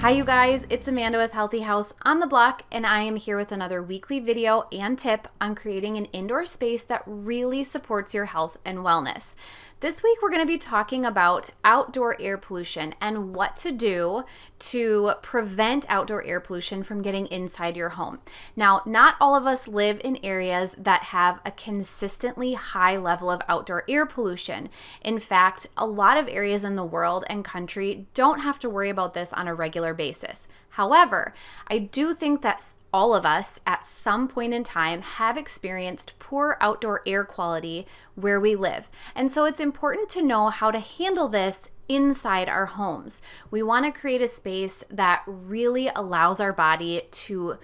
Hi you guys, it's Amanda with Healthy House on the Block, and I am here with another weekly video and tip on creating an indoor space that really supports your health and wellness. This week we're going to be talking about outdoor air pollution and what to do to prevent outdoor air pollution from getting inside your home. Now, not all of us live in areas that have a consistently high level of outdoor air pollution. In fact, a lot of areas in the world and country don't have to worry about this on a regular basis. However, I do think that all of us at some point in time have experienced poor outdoor air quality where we live. And so it's important to know how to handle this inside our homes. We want to create a space that really allows our body to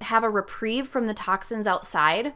have a reprieve from the toxins outside.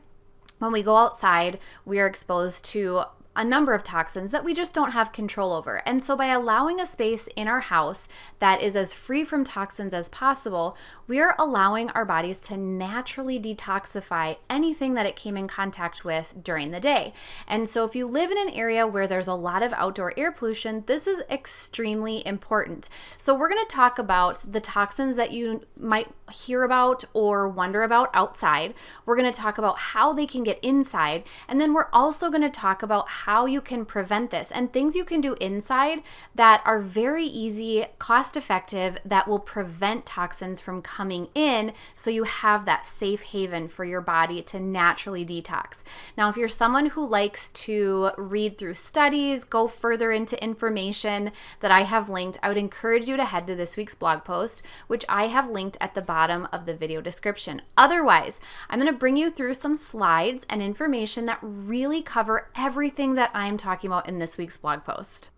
When we go outside, we are exposed to a number of toxins that we just don't have control over. And so by allowing a space in our house that is as free from toxins as possible, we are allowing our bodies to naturally detoxify anything that it came in contact with during the day. And so if you live in an area where there's a lot of outdoor air pollution, this is extremely important. So we're going to talk about the toxins that you might hear about or wonder about outside. We're going to talk about how they can get inside. And then we're also going to talk about how you can prevent this and things you can do inside that are very easy, cost effective, that will prevent toxins from coming in so you have that safe haven for your body to naturally detox. Now, if you're someone who likes to read through studies, go further into information that I have linked, I would encourage you to head to this week's blog post, which I have linked at the bottom of the video description. Otherwise, I'm going to bring you through some slides and information that really cover everything that I'm talking about in this week's blog post.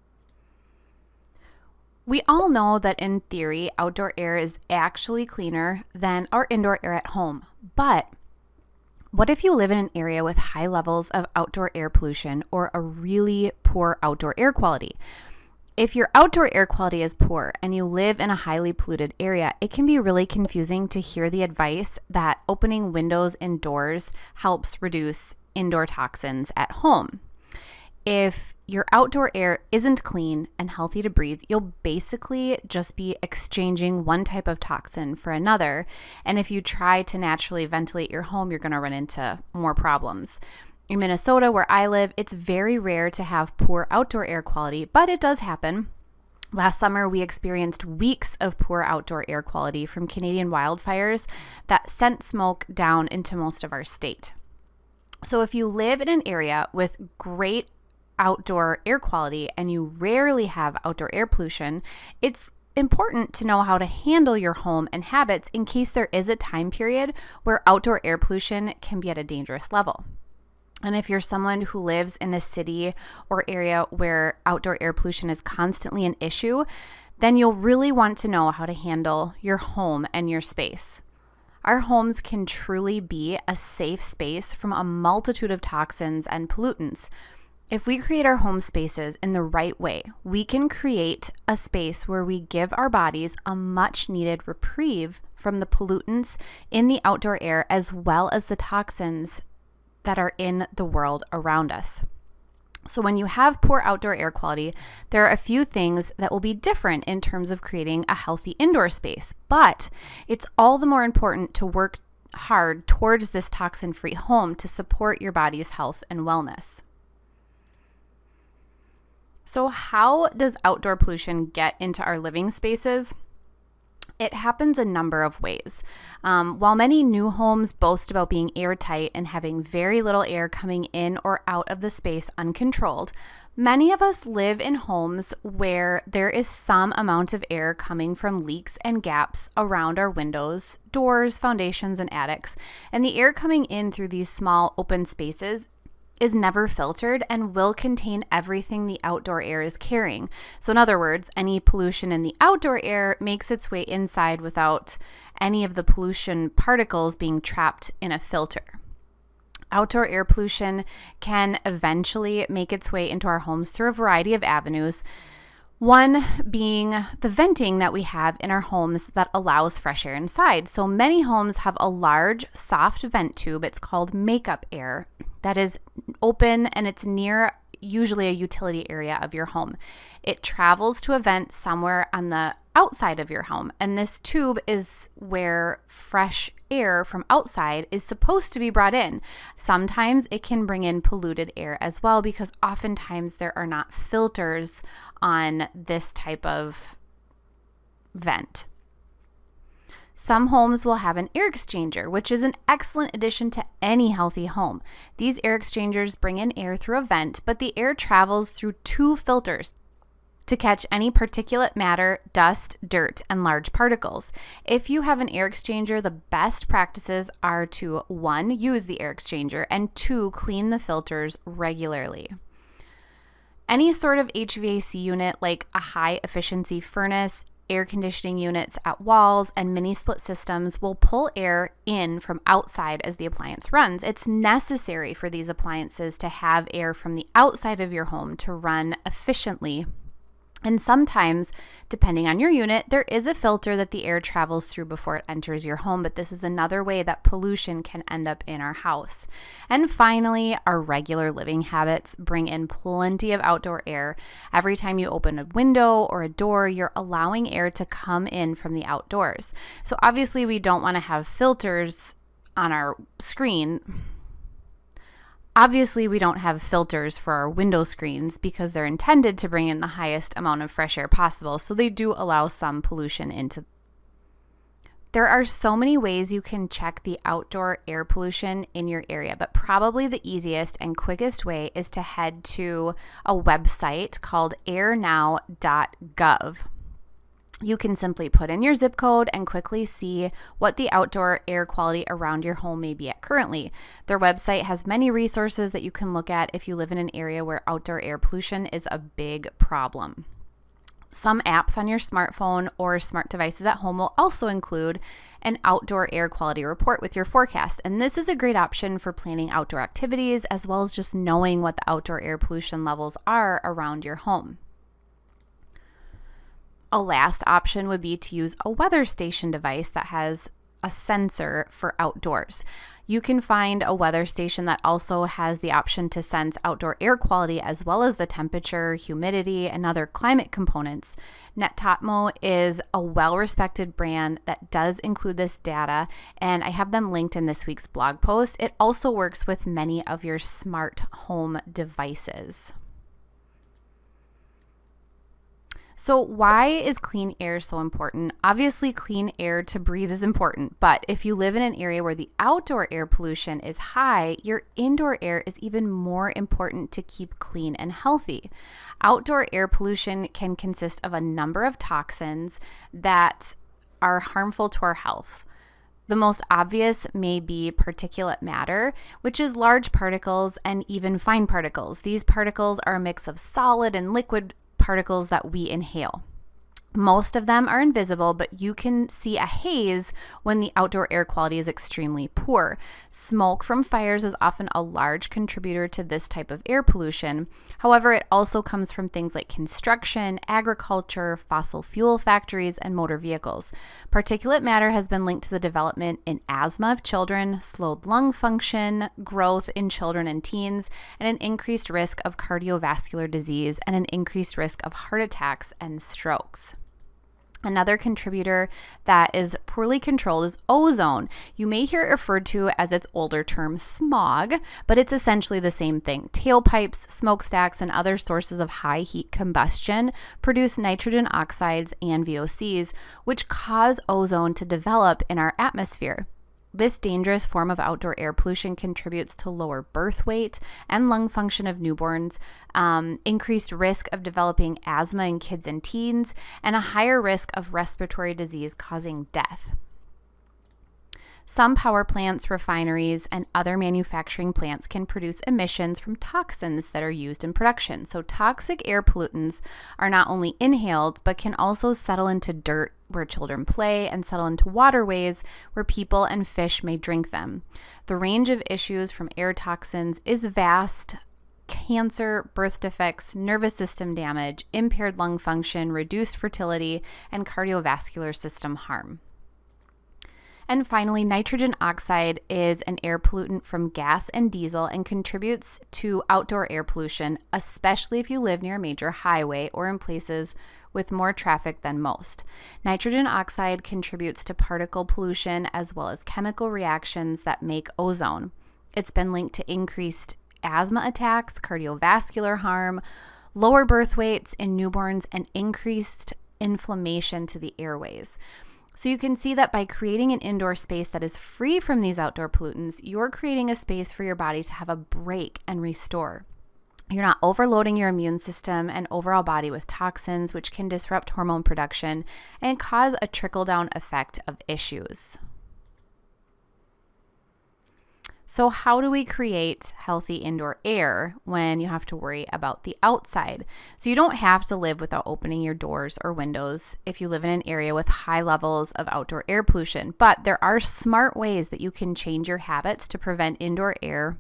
We all know that in theory, outdoor air is actually cleaner than our indoor air at home. But what if you live in an area with high levels of outdoor air pollution or a really poor outdoor air quality? If your outdoor air quality is poor and you live in a highly polluted area, it can be really confusing to hear the advice that opening windows and doors helps reduce indoor toxins at home. If your outdoor air isn't clean and healthy to breathe, you'll basically just be exchanging one type of toxin for another. And if you try to naturally ventilate your home, you're going to run into more problems. In Minnesota, where I live, it's very rare to have poor outdoor air quality, but it does happen. Last summer, we experienced weeks of poor outdoor air quality from Canadian wildfires that sent smoke down into most of our state. So if you live in an area with great outdoor air quality and you rarely have outdoor air pollution, it's important to know how to handle your home and habits in case there is a time period where outdoor air pollution can be at a dangerous level. And if you're someone who lives in a city or area where outdoor air pollution is constantly an issue, then you'll really want to know how to handle your home and your space. Our homes can truly be a safe space from a multitude of toxins and pollutants. If we create our home spaces in the right way, we can create a space where we give our bodies a much needed reprieve from the pollutants in the outdoor air as well as the toxins that are in the world around us. So when you have poor outdoor air quality, there are a few things that will be different in terms of creating a healthy indoor space, but it's all the more important to work hard towards this toxin-free home to support your body's health and wellness. So how does outdoor pollution get into our living spaces? It happens a number of ways. While many new homes boast about being airtight and having very little air coming in or out of the space uncontrolled, many of us live in homes where there is some amount of air coming from leaks and gaps around our windows, doors, foundations, and attics. And the air coming in through these small open spaces is never filtered and will contain everything the outdoor air is carrying. So in other words, any pollution in the outdoor air makes its way inside without any of the pollution particles being trapped in a filter. Outdoor air pollution can eventually make its way into our homes through a variety of avenues. One being the venting that we have in our homes that allows fresh air inside. So many homes have a large, soft vent tube. It's called makeup air that is open and it's near usually a utility area of your home. It travels to a vent somewhere on the outside of your home, and this tube is where fresh air from outside is supposed to be brought in. Sometimes it can bring in polluted air as well, because oftentimes there are not filters on this type of vent. Some homes will have an air exchanger, which is an excellent addition to any healthy home. These air exchangers bring in air through a vent, but the air travels through 2 filters to catch any particulate matter, dust, dirt, and large particles. If you have an air exchanger, the best practices are to 1, use the air exchanger, and 2, clean the filters regularly. Any sort of HVAC unit like a high efficiency furnace, air conditioning units at walls, and mini split systems will pull air in from outside as the appliance runs. It's necessary for these appliances to have air from the outside of your home to run efficiently. And sometimes, depending on your unit, there is a filter that the air travels through before it enters your home, but this is another way that pollution can end up in our house. And finally, our regular living habits bring in plenty of outdoor air. Every time you open a window or a door, you're allowing air to come in from the outdoors. So obviously, we don't want to have filters on our screen. Obviously, we don't have filters for our window screens because they're intended to bring in the highest amount of fresh air possible, so they do allow some pollution into. There are so many ways you can check the outdoor air pollution in your area, but probably the easiest and quickest way is to head to a website called airnow.gov. You can simply put in your zip code and quickly see what the outdoor air quality around your home may be at currently. Their website has many resources that you can look at if you live in an area where outdoor air pollution is a big problem. Some apps on your smartphone or smart devices at home will also include an outdoor air quality report with your forecast. And this is a great option for planning outdoor activities as well as just knowing what the outdoor air pollution levels are around your home. A last option would be to use a weather station device that has a sensor for outdoors. You can find a weather station that also has the option to sense outdoor air quality as well as the temperature, humidity, and other climate components. Netatmo is a well-respected brand that does include this data, and I have them linked in this week's blog post. It also works with many of your smart home devices. So why is clean air so important? Obviously, clean air to breathe is important, but if you live in an area where the outdoor air pollution is high, your indoor air is even more important to keep clean and healthy. Outdoor air pollution can consist of a number of toxins that are harmful to our health. The most obvious may be particulate matter, which is large particles and even fine particles. These particles are a mix of solid and liquid particles that we inhale. Most of them are invisible, but you can see a haze when the outdoor air quality is extremely poor. Smoke from fires is often a large contributor to this type of air pollution. However, it also comes from things like construction, agriculture, fossil fuel factories, and motor vehicles. Particulate matter has been linked to the development in asthma of children, slowed lung function, growth in children and teens, and an increased risk of cardiovascular disease and an increased risk of heart attacks and strokes. Another contributor that is poorly controlled is ozone. You may hear it referred to as its older term smog, but it's essentially the same thing. Tailpipes, smokestacks, and other sources of high heat combustion produce nitrogen oxides and VOCs, which cause ozone to develop in our atmosphere. This dangerous form of outdoor air pollution contributes to lower birth weight and lung function of newborns, increased risk of developing asthma in kids and teens, and a higher risk of respiratory disease causing death. Some power plants, refineries, and other manufacturing plants can produce emissions from toxins that are used in production. So toxic air pollutants are not only inhaled, but can also settle into dirt where children play and settle into waterways where people and fish may drink them. The range of issues from air toxins is vast. Cancer, birth defects, nervous system damage, impaired lung function, reduced fertility, and cardiovascular system harm. And finally, nitrogen oxide is an air pollutant from gas and diesel and contributes to outdoor air pollution, especially if you live near a major highway or in places with more traffic than most. Nitrogen oxide contributes to particle pollution as well as chemical reactions that make ozone. It's been linked to increased asthma attacks, cardiovascular harm, lower birth weights in newborns, and increased inflammation to the airways. So you can see that by creating an indoor space that is free from these outdoor pollutants, you're creating a space for your body to have a break and restore. You're not overloading your immune system and overall body with toxins, which can disrupt hormone production and cause a trickle-down effect of issues. So how do we create healthy indoor air when you have to worry about the outside? So you don't have to live without opening your doors or windows if you live in an area with high levels of outdoor air pollution, but there are smart ways that you can change your habits to prevent indoor air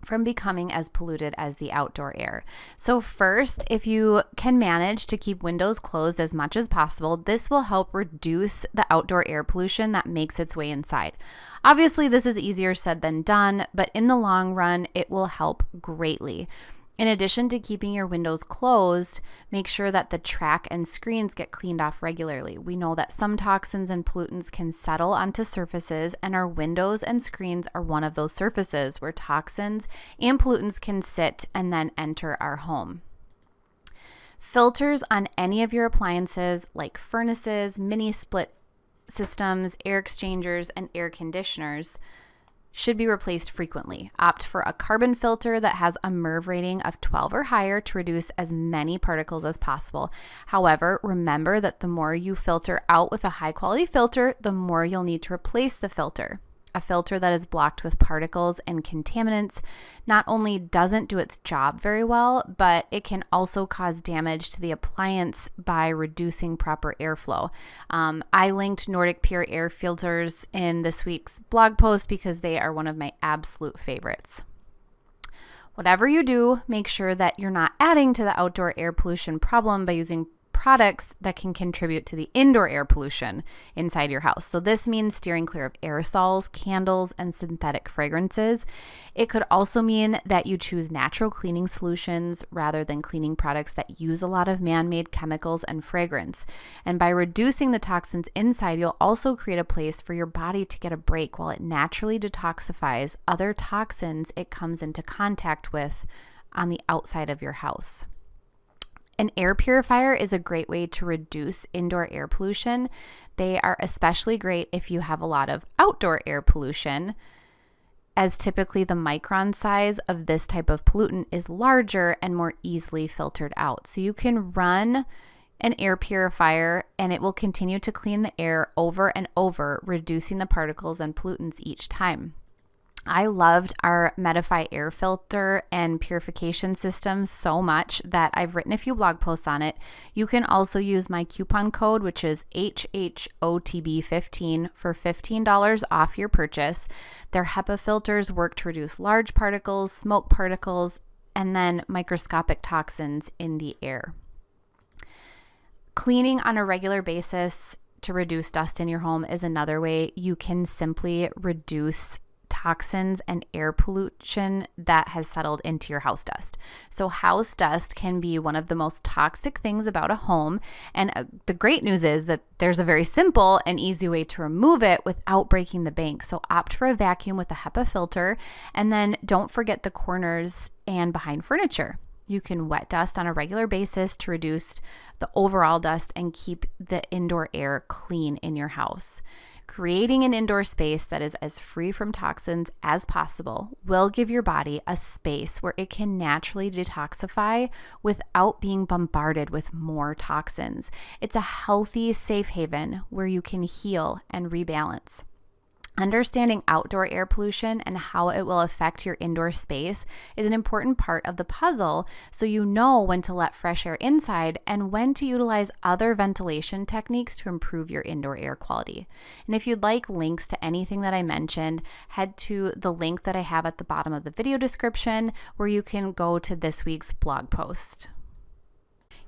from becoming as polluted as the outdoor air. So first, if you can manage to keep windows closed as much as possible, this will help reduce the outdoor air pollution that makes its way inside. Obviously, this is easier said than done, but in the long run, it will help greatly. In addition to keeping your windows closed, make sure that the track and screens get cleaned off regularly. We know that some toxins and pollutants can settle onto surfaces, and our windows and screens are one of those surfaces where toxins and pollutants can sit and then enter our home. Filters on any of your appliances like furnaces, mini split systems, air exchangers, and air conditioners should be replaced frequently. Opt for a carbon filter that has a MERV rating of 12 or higher to reduce as many particles as possible. However, remember that the more you filter out with a high quality filter, the more you'll need to replace the filter. A filter that is blocked with particles and contaminants not only doesn't do its job very well, but it can also cause damage to the appliance by reducing proper airflow. I linked Nordic Pure air filters in this week's blog post because they are one of my absolute favorites. Whatever you do, make sure that you're not adding to the outdoor air pollution problem by using products that can contribute to the indoor air pollution inside your house. So this means steering clear of aerosols, candles, and synthetic fragrances. It could also mean that you choose natural cleaning solutions rather than cleaning products that use a lot of man-made chemicals and fragrance. And by reducing the toxins inside, you'll also create a place for your body to get a break while it naturally detoxifies other toxins it comes into contact with on the outside of your house. An air purifier is a great way to reduce indoor air pollution. They are especially great if you have a lot of outdoor air pollution, as typically the micron size of this type of pollutant is larger and more easily filtered out. So you can run an air purifier and it will continue to clean the air over and over, reducing the particles and pollutants each time. I loved our Medify air filter and purification system so much that I've written a few blog posts on it. You can also use my coupon code, which is HHOTB15 for $15 off your purchase. Their HEPA filters work to reduce large particles, smoke particles, and then microscopic toxins in the air. Cleaning on a regular basis to reduce dust in your home is another way you can simply reduce toxins and air pollution that has settled into your house dust. So house dust can be one of the most toxic things about a home. And the great news is that there's a very simple and easy way to remove it without breaking the bank. So opt for a vacuum with a HEPA filter, and then don't forget the corners and behind furniture. You can wet dust on a regular basis to reduce the overall dust and keep the indoor air clean in your house. Creating an indoor space that is as free from toxins as possible will give your body a space where it can naturally detoxify without being bombarded with more toxins. It's a healthy, safe haven where you can heal and rebalance. Understanding outdoor air pollution and how it will affect your indoor space is an important part of the puzzle, so you know when to let fresh air inside and when to utilize other ventilation techniques to improve your indoor air quality. And if you'd like links to anything that I mentioned, head to the link that I have at the bottom of the video description where you can go to this week's blog post.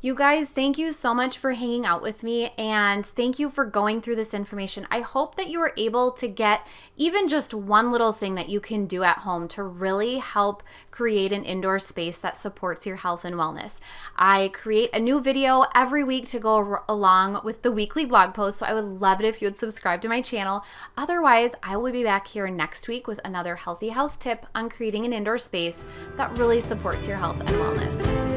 You guys, thank you so much for hanging out with me, and thank you for going through this information. I hope that you were able to get even just one little thing that you can do at home to really help create an indoor space that supports your health and wellness. I create a new video every week to go along with the weekly blog post, so I would love it if you would subscribe to my channel. Otherwise, I will be back here next week with another healthy house tip on creating an indoor space that really supports your health and wellness.